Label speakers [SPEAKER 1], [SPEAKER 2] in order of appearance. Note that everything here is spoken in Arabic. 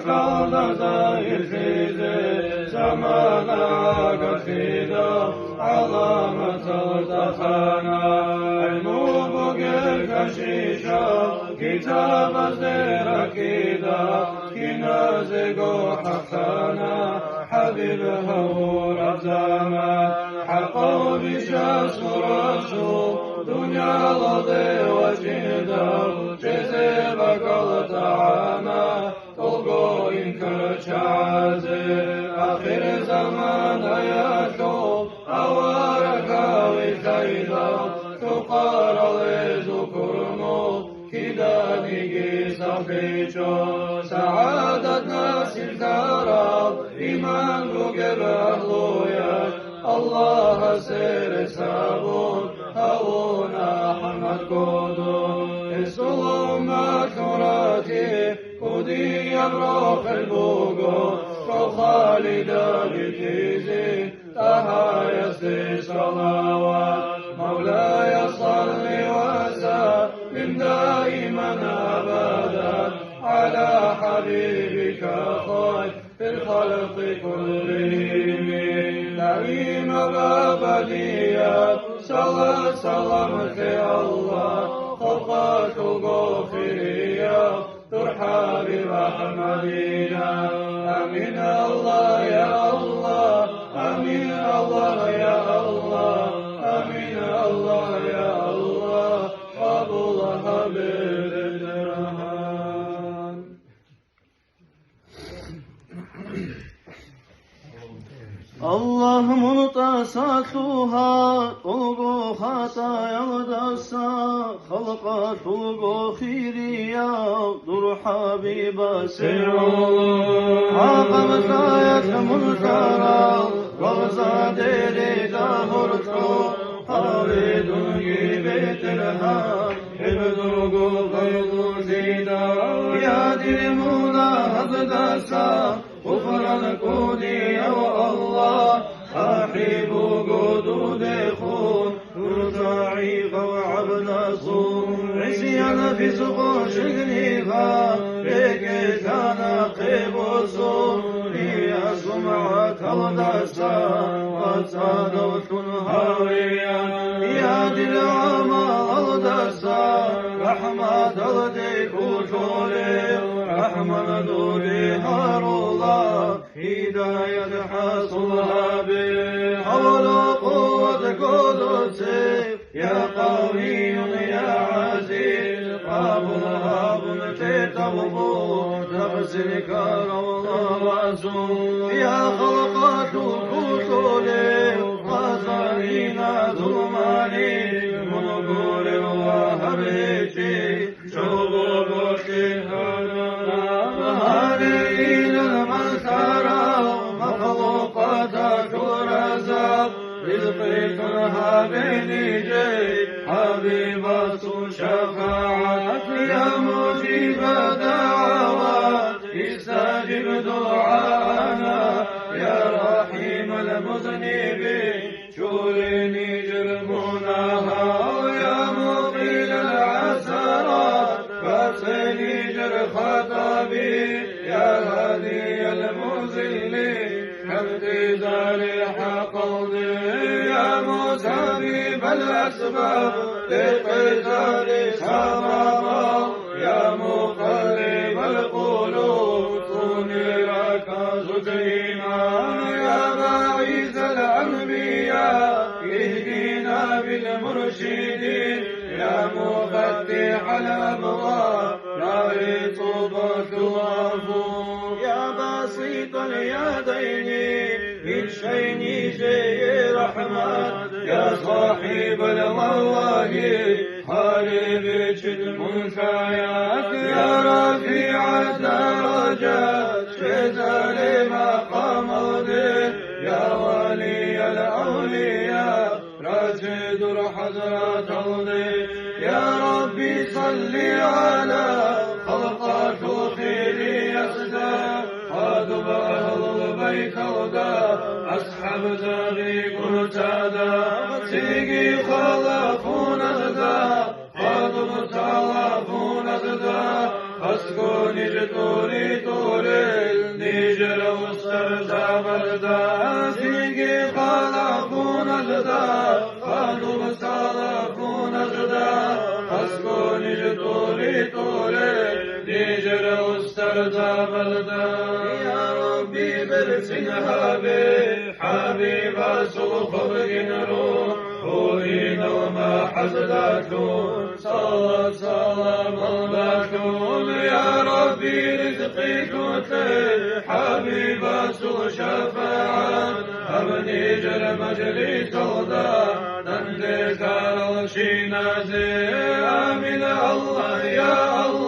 [SPEAKER 1] kalda zahirsize zamana gafida alamet al-tahana ilmu bugel kashisha kitab azder akida kinazego haqqana حبيبها ورزانا حقوا بشاس ورسول دنيا لضي وجهدا جزيبك الطعانا تلقوا إنك شعازي آخر زمان يشوف أوارك وخيدا تقار لذكرمو كداني صفيشو سعادة ناس الكرام إيمان بقب أهلويا الله سير سابون هونا حمد قدون السلام مكراتي قدي يبرخ البوغو وخالدا بتيزي تهايستي صلوات مولاي صل وسلم دائما أبدا على حبيبك خير في الخلق كلهم نعيم بابدية صلى سلامك يا الله خلقك الغفرية ترحى برحمتنا آمين الله يا الله آمين الله يا الله آمين الله يا الله قبولها بالرحمن.
[SPEAKER 2] Allah muntasatuha tulgu hataya dasa halqa tulgu khiriya dur habiba sirru haqam sayat munkara wazad rida murtu haridun gibetelha ibdurgu qaydu zida ya dilmuna hadasa غفران كوني يا الله أحب قدود خون رضاعي وعبد صوم عصيان في سقو شغلها بك كان قيب صوم يا سمعك الدسا وصادوت هاويا يا دل عمال الدسا رحمة الديك وجولي رحمة دولي هارولا هداية حصلها بحول قوة قدسي يا قوي يا عزيز قابلها بمتتغبو تغسل كرولا وزول يا خلقات كتولي قصرين ظلماني منقول وهريتي شغل بشهانا هارين المسارة مخلوقاتك ورزاق رزقك هابني جي حبيبة شفاعة يا مجيب دعوات استجب دعانا يا رحيم المذنبين شورني جرمونها يا مقيل العسرات فاغسلي جرح خطابي يا هادي المذلين حمد زارح قلبي يا مسبب الأسباب لقتال سببا يا مقلب القلوب صوني ركز كريما يا باعث الأنبياء اهدنا بالمرشدين يا مفتح الأبواب لا يطوبك الغفور يا بسيط اليدين من شيء جي رحمن يا صاحب المواهب حاربك المنكرات يا رفيع الدرجات شذر مقام الدين يا ولي الأولياء راشد حضرة الدين يا ربي صل على خلقك خير يصدى خاطب أهل البيت هدى أصحاب زغي مرتدى سيقي خلفون أغدى خاطب تعلفون أغدى أسكن جتوري توري
[SPEAKER 1] بلدان يا ربي برسنها بحبيب سلخر روح وإن وما حزلاتون صلاة سلام لكم يا ربي رزقي كتلي حبيب سل شفاعة أبني جل مجلس الدار نندك الشينازي آمين الله يا الله